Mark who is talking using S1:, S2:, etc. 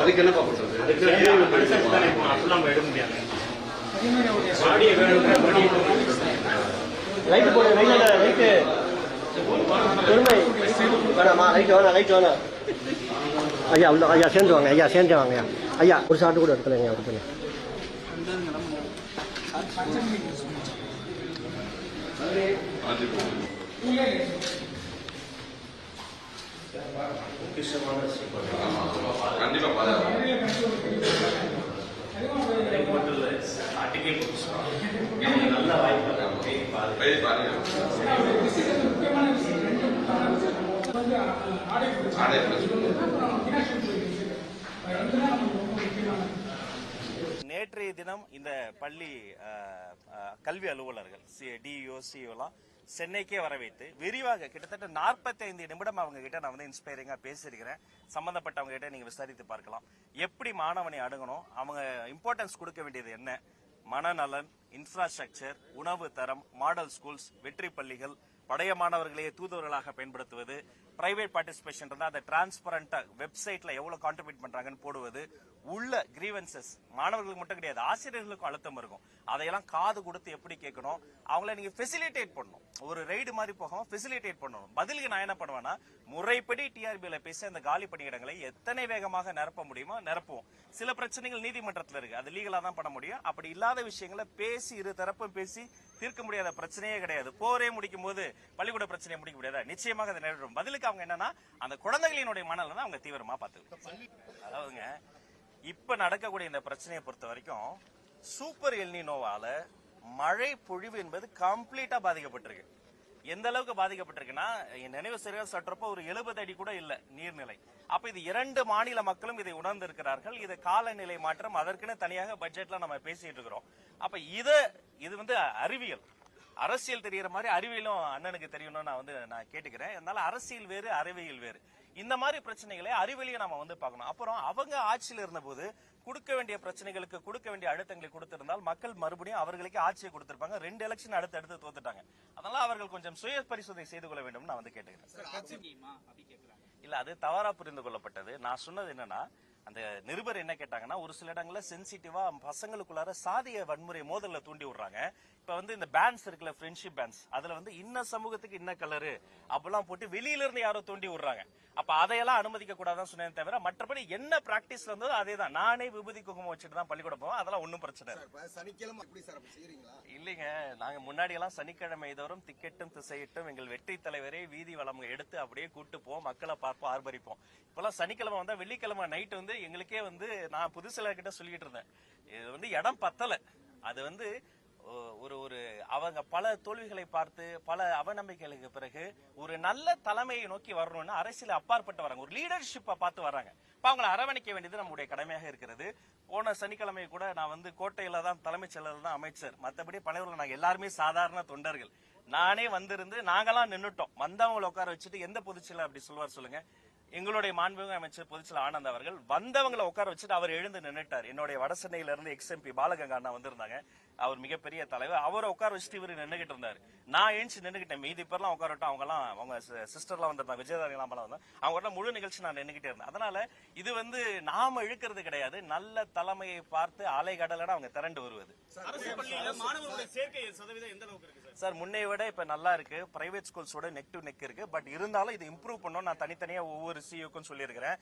S1: அதுக்கு என்னப்பா பண்றது?
S2: அப்படிலாம் எடுக்க முடியாது.
S3: லைட் போடு, லைட்டு பொறுமை வேணாமா? லைட் வேணாம், லைட் வேணாம். ஐயா உள்ள ஐயா சேர்ந்து வாங்க, ஐயா சேர்ந்து வாங்க. ஐயா ஒரு ஷாட்டு கூட எடுக்கலைங்க ஒருத்தர்.
S1: கண்டிப்பா
S2: நல்ல வாய்ப்பு.
S4: நேற்றைய தினம் இந்த பள்ளி கல்வி அலுவலர்கள் டிஇஓ சிஇஓலாம் சென்னைக்கே வர வைத்து விரிவாக கிட்டத்தட்ட 45 நிமிடம் அவங்க கிட்ட நான் வந்து இன்ஸ்பைரிங்கா பேசியிருக்கிறேன். சம்பந்தப்பட்டவங்க கிட்ட நீங்க விசாரித்து பார்க்கலாம். எப்படி மாணவனை அணுகணும், அவங்க இம்பார்ட்டன்ஸ் கொடுக்க வேண்டியது என்ன, மனநலன், இன்ஃப்ராஸ்ட்ரக்சர், உணவு தரம், மாடல் ஸ்கூல்ஸ், வெற்றி பள்ளிகள், பழைய மாணவர்களையே தூதுவர்களாக பயன்படுத்துவது, பிரைவேட் பார்ட்டிசிபேஷன் இருந்தால் அதை டிரான்ஸ்பரண்டா வெப்சைட்ல எவ்வளவு கான்ட்ரிபியூட் பண்றாங்கன்னு போடுவது, உள்ள கிரீவன்சஸ் மாணவர்களுக்கு மட்டும் கிடையாது ஆசிரியர்களுக்கும் அழுத்தம் இருக்கும். அதையெல்லாம் காது கொடுத்து எப்படி கேட்கணும், அவங்கள நீங்க ஃபெசிலிட்டேட் பண்ணணும். ஒரு ரைடு மாதிரி போகாம ஃபெசிலிட்டேட் பண்ணணும். பதிலுக்கு நான் என்ன பண்ணுவேன்னா, முறைப்படி டிஆர்பியில பேசி அந்த காலி பணியிடங்களை எத்தனை வேகமாக நிரப்ப முடியுமோ நிரப்புவோம். சில பிரச்சனைகள் நீதிமன்றத்தில் இருக்கு, அது லீகலா தான் பண்ண முடியும். அப்படி இல்லாத விஷயங்களை பேசி இரு தரப்பும் பேசி தீர்க்க முடியாத பிரச்சனையே கிடையாது. போரே முடிக்கும் போது பள்ளிக்கூட பிரச்சனையை முடிக்க முடியாதா? நிச்சயமாக அதை நிறைவேறும். பதிலுக்கு அவங்க என்னன்னா, அந்த குழந்தைகளினுடைய மனநலனை அவங்க தீவிரமா பார்த்து. அதாவதுங்க, இப்ப நடக்கக்கூடிய இந்த பிரச்சனையை பொறுத்த வரைக்கும் சூப்பர் எல்னினோவால மழை பொழிவு என்பது கம்ப்ளீட்டா பாதிக்கப்பட்டிருக்கு. எந்த அளவுக்கு பாதிக்கப்பட்டிருக்குன்னா, நினைவு சரியா சற்றப்போ ஒரு 70 அடி கூட இல்ல நீர்நிலை. அப்ப இது 2 மாநில மக்களும் இதை உணர்ந்து இருக்கிறார்கள். இது காலநிலை மாற்றம், அதற்குன்னு தனியாக பட்ஜெட்ல நம்ம பேசிட்டு இருக்கிறோம். அப்ப இது வந்து அறிவியல், அரசியல் தெரியற மாதிரி அறிவியலும் அண்ணனுக்கு தெரியணும்னு நான் கேட்டுக்கிறேன். அதனால அரசியல் வேறு, அறிவியல் வேறு. இந்த மாதிரி பிரச்சனைகளை அறிவியலையும் நாம வந்து பார்க்கணும். அப்புறம் அவங்க ஆட்சியில் இருந்த போது கொடுக்க வேண்டிய பிரச்சனைகளுக்கு கொடுக்க வேண்டிய அழுத்தங்களை கொடுத்திருந்தால் மக்கள் மறுபடியும் அவர்களுக்கு ஆட்சியை கொடுத்திருப்பாங்க. 2 எலெக்ஷன் அடுத்து தோத்துட்டாங்க. அதனால அவர்கள் கொஞ்சம் சுய பரிசோதனை செய்து கொள்ள வேண்டும் நான் வந்து கேட்டுக்கிறேன். இல்ல, அது தவறா புரிந்து கொள்ளப்பட்டது. நான் சொன்னது என்னன்னா, அந்த நிருபர் என்ன கேட்டாங்கன்னா, ஒரு சில இடங்கள்ல சென்சிட்டிவா பசங்களுக்குள்ளார சாதிய வன்முறை மோதல்ல தூண்டி விடுறாங்க. இப்ப வந்து இந்த பேண்ட்ஸ் இருக்குல்ல, ஃப்ரெண்ட்ஷிப் பேண்ட்ஸ், அதுல வந்து இன்ன சமூகத்துக்கு இன்ன கலரு அப்பெல்லாம் போட்டு வெளியில இருந்து யாரோ தூண்டி விடுறாங்க. அப்ப அதையெல்லாம் அனுமதிக்க கூடாதான் சொன்னேன் தவிர, மற்றபடி என்ன பிராக்டிஸ் இருந்ததோ அதே தான். நானே விபூதி குங்குமம் வச்சுட்டு தான் பள்ளிக்கூடம் போவோம். அதெல்லாம் ஒன்னும் பிரச்சனை இல்லைங்க. நாங்க முன்னாடி எல்லாம் சனிக்கிழமை தோறும் திக்கெட்டும் திசையிட்டும் எங்கள் வெற்றி தலைவரை வீதி வளம் எடுத்து அப்படியே கூட்டு போவோம், மக்களை பார்ப்போம், ஆர்ப்பரிப்போம். இப்பெல்லாம் சனிக்கிழமை வந்தா வெள்ளிக்கிழமை நைட் வந்து எங்களுக்கே வந்து நான் புதுசில கிட்ட சொல்லிட்டு இருந்தேன், இது வந்து இடம் பத்தல. அது வந்து ஒரு அவங்க பல தோல்விகளை பார்த்து பல அவநம்பிக்கைகளுக்கு பிறகு ஒரு நல்ல தலைமையை நோக்கி வரணும்னு அரசியல் அப்பாற்பட்டு வராங்க, ஒரு லீடர்ஷிப்பை பார்த்து வராங்க. இப்ப அவங்களை அரவணைக்க வேண்டியது நம்முடைய கடமையாக இருக்கிறது. போன சனிக்கிழமை கூட நான் வந்து கோட்டையில தான் தலைமைச் செயலர் தான் அமைச்சர், மற்றபடி பணியூர்ல நாங்க எல்லாருமே சாதாரண தொண்டர்கள். நானே வந்திருந்து நாங்கெல்லாம் நின்னுட்டோம். வந்தவங்களை உட்கார வச்சுட்டு எந்த பொதுச்செயலர் அப்படி சொல்லுவார் சொல்லுங்க? எங்களுடைய மாண்புமிகு அமைச்சர் பொதுச்செயலர் ஆனந்த் அவர்கள் வந்தவங்களை உட்கார வச்சுட்டு அவர் எழுந்து நின்னுட்டார். என்னுடைய வடசென்னையில இருந்து எக்ஸ்எம்பி பாலகங்கா அண்ணா வந்திருந்தாங்க, அவர் மிகப்பெரிய தலைவர். அவரை உட்கார வச்சுட்டு இவரு நின்னுகிட்டு இருந்தாரு. நான் எழுந்து நின்னுகிட்டேன். மீதி பேர்லாம் உட்காரட்டும், அவங்க சிஸ்டர்லாம் வந்திருந்தாங்க, விஜயதாரிலாம் வந்தாங்க. அவங்க முழு நிகழ்ச்சி நான் நின்னுகிட்டே இருந்தேன். அதனால இது வந்து நாம இழுக்கிறது கிடையாது, நல்ல தலைமையை பார்த்து அலைகடலோட அவங்க திரண்டு வருவது. சார் முன்னை விட இப்ப நல்லா இருக்கு. பிரைவேட் ஸ்கூல்ஸோட நெக் டு நெக் இருக்கு. பட் இருந்தாலும் இது இம்ப்ரூவ் பண்ணணும். நான் தனித்தனியா ஒவ்வொரு சிஇஓக்கும் சொல்லியிருக்கிறேன்.